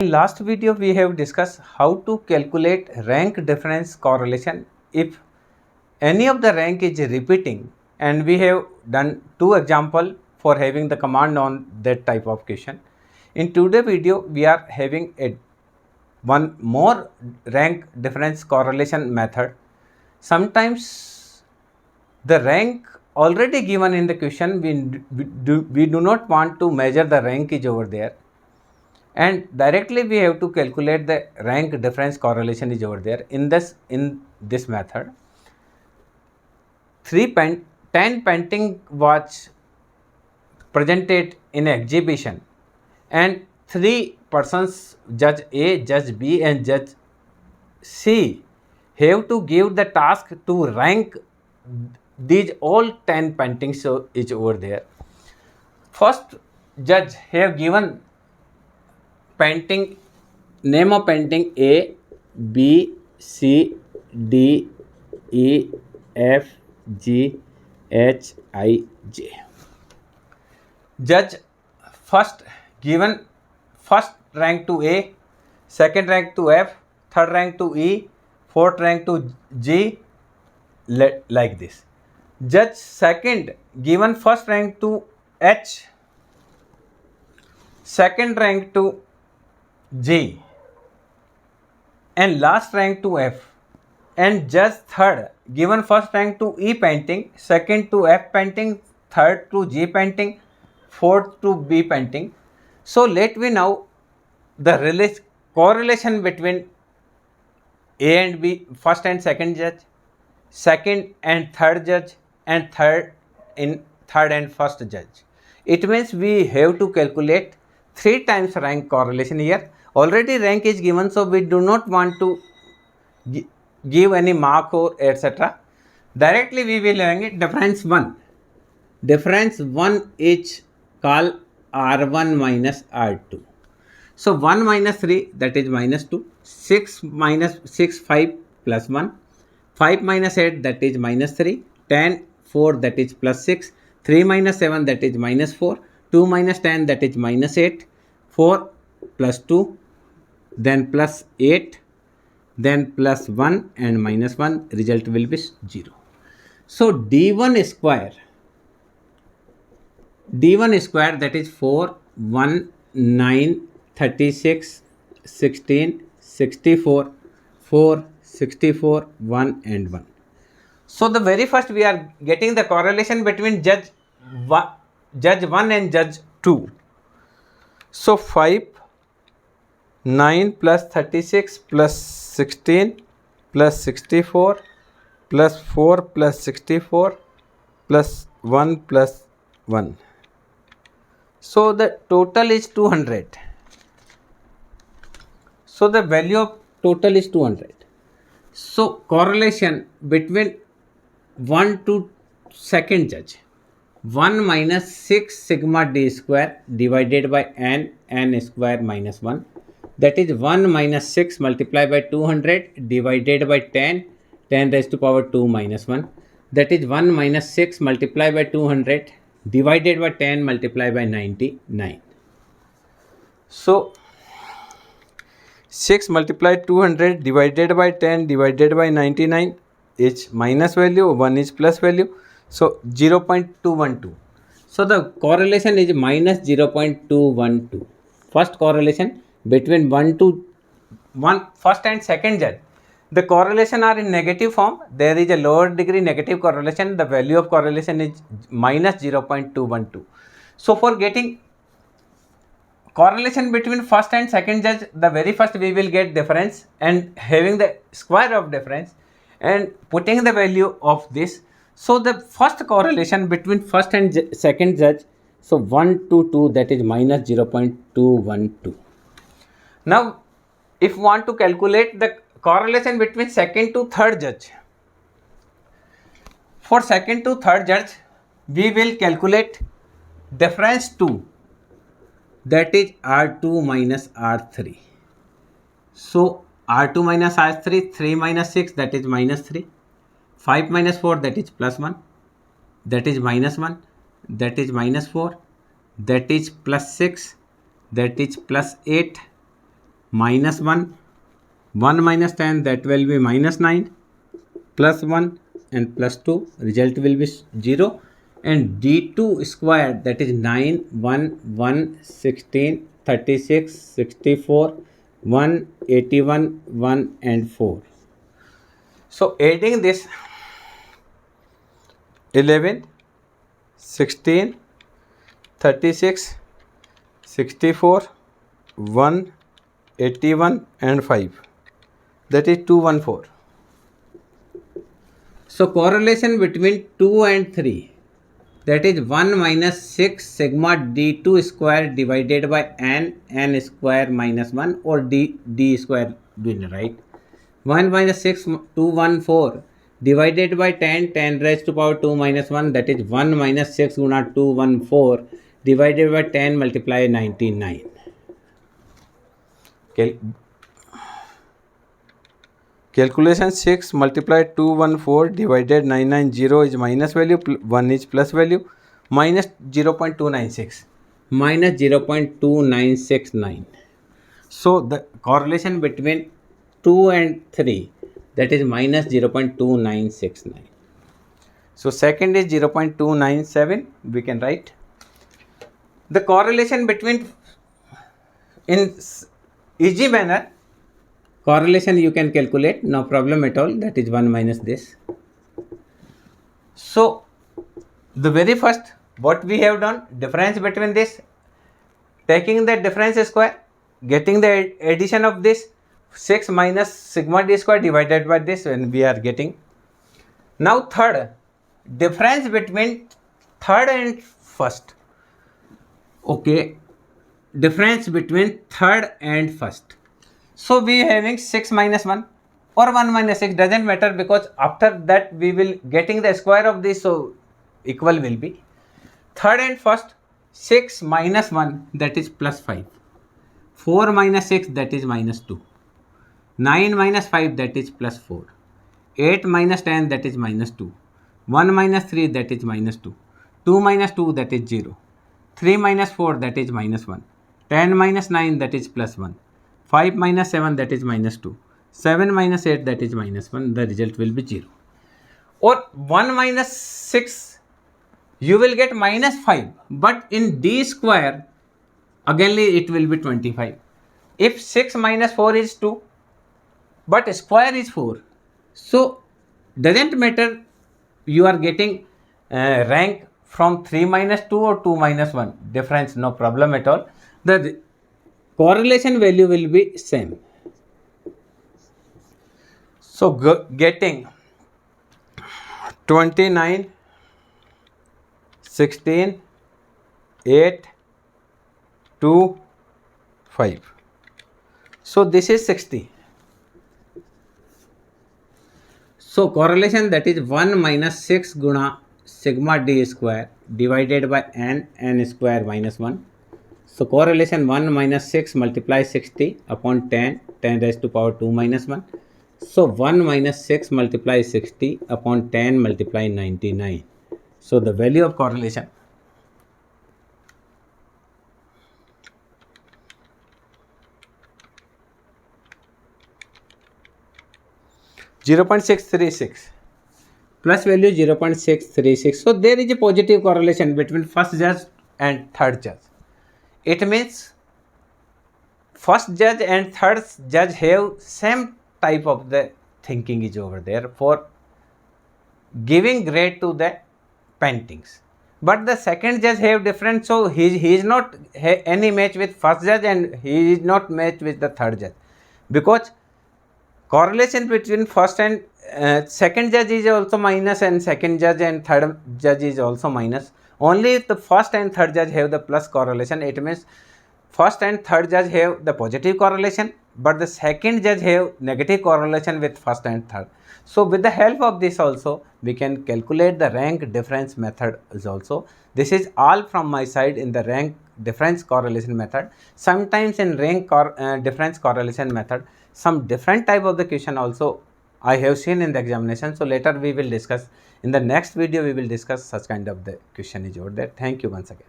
In last video we have discussed how to calculate rank difference correlation if any of the rank is repeating, and we have done two examples for having the command on that type of question. In today's video we are having one more rank difference correlation method. Sometimes the rank already given in the question, we do not want to measure the rank is over there, and directly we have to calculate the rank difference correlation is over there. In this method, 10 painting was presented in exhibition, and 3 persons, judge A, judge B and judge C, have to give the task to rank these all 10 paintings. So is over there. First judge have given painting, name of painting A, B, C, D, E, F, G, H, I, J. Judge first given first rank to A, second rank to F, third rank to E, fourth rank to G, like this. Judge second given first rank to H, second rank to G, and last rank to F, and judge third given first rank to E painting, second to F painting, third to G painting, fourth to B painting. So let me now the correlation between A and B, first and second judge, second and third judge, and third and first judge. It means we have to calculate 3 times rank correlation here. Already rank is given, so we do not want to give any mark or etc. Directly we will learn it. Difference 1. Difference 1 is called R1 minus R2. So 1 minus 3, that is minus 2. 6 minus 6, 5 plus 1. 5 minus 8, that is minus 3. 10, 4, that is plus 6. 3 minus 7, that is minus 4. 2 minus 10, that is minus 8. 4 plus 2, then plus 8, then plus 1 and minus 1, result will be 0. So D1 square, that is 4, 1, 9, 36, 16, 64, 4, 64, 1 and 1. So the very first we are getting the correlation between judge 1 and judge 2. So 5, 9 plus 36 plus 16 plus 64 plus 4 plus 64 plus 1 plus 1. So the total is 200. So the value of total is 200. So correlation between 1 to second judge, 1 minus 6 sigma d square divided by n square minus 1, that is 1 minus 6 multiplied by 200 divided by 10 raised to power 2 minus 1, that is 1 minus 6 multiplied by 200 divided by 10 multiplied by 99. So 6 multiplied 200 divided by 10 divided by 99 is minus value, 1 is plus value, so 0.212. So the correlation is minus 0.212. First correlation between 1 first and second judge. The correlation are in negative form. There is a lower degree negative correlation. The value of correlation is minus 0.212. So for getting correlation between first and second judge, the very first we will get difference and having the square of difference and putting the value of this. So the first correlation between first and second judge, so 1 to 2, that is minus 0.212. Now if you want to calculate the correlation between second to third judge, for second to third judge we will calculate difference 2, that is R2 minus R3. So R2 minus R3, 3 minus 6, that is minus 3. 5 minus 4, that is plus 1, that is minus 1, that is minus 4, that is plus 6, that is plus 8, minus 1, 1 minus 10, that will be minus 9, plus 1 and plus 2, result will be 0, and d2 square, that is 9, 1, 1, 16, 36, 64, 1, 81, 1 and 4. So adding this 11, 16, 36, 64, 1, 81 and 5, that is 214. So correlation between 2 and 3, that is 1 minus 6 sigma d2 square divided by n square minus 1, or d square will write. 1 minus 6, 214 divided by 10, 10 raised to power 2 minus 1, that is 1 minus 6 guna 214 divided by 10 multiply 99. Calculation 6 multiply 214 divided 990 is minus value, 1 is plus value, minus 0.296, minus 0.2969. So the correlation between 2 and 3, that is minus 0.2969. So second is 0.297, we can write. The correlation between, in easy manner, correlation you can calculate, no problem at all, that is 1 minus this. So the very first, what we have done, difference between this, taking the difference square, getting the addition of this 6 minus sigma d square divided by this, and we are getting. Now third, difference between third and first. Okay, difference between third and first. So we are having 6 minus 1 or 1 minus 6, doesn't matter, because after that we will getting the square of this, so equal will be. Third and first, 6 minus 1, that is plus 5. 4 minus 6, that is minus 2. 9 minus 5, that is plus 4. 8 minus 10, that is minus 2. 1 minus 3, that is minus 2. 2 minus 2, that is 0. 3 minus 4, that is minus 1. 10 minus 9, that is plus 1. 5 minus 7, that is minus 2. 7 minus 8, that is minus 1. The result will be 0. Or 1 minus 6, you will get minus 5. But in d square, again it will be 25. If 6 minus 4 is 2, but square is 4. So doesn't matter, you are getting rank from 3 minus 2 or 2 minus 1. Difference, no problem at all. The correlation value will be same. So getting 29, 16, 8, 2, 5. So this is 60. So correlation, that is 1 minus 6 guna sigma d square divided by n square minus 1. So correlation 1 minus 6 multiply 60 upon 10, 10 raised to power 2 minus 1. So 1 minus 6 multiply 60 upon 10 multiply 99. So the value of correlation, (0.636) plus value 0.636. So there is a positive correlation between first judge and third judge. It means first judge and third judge have same type of the thinking is over there for giving grade to the paintings. But the second judge have different, so he is not any match with first judge and he is not match with the third judge, because correlation between first and second judge is also minus, and second judge and third judge is also minus. Only if the first and third judge have the plus correlation, it means first and third judge have the positive correlation, but the second judge have negative correlation with first and third. So with the help of this also, we can calculate the rank difference method is also. This is all from my side in the rank difference correlation method. Sometimes in rank difference correlation method, some different type of the question also I have seen in the examination. So later we will discuss, in the next video we will discuss such kind of the question is over there. Thank you once again.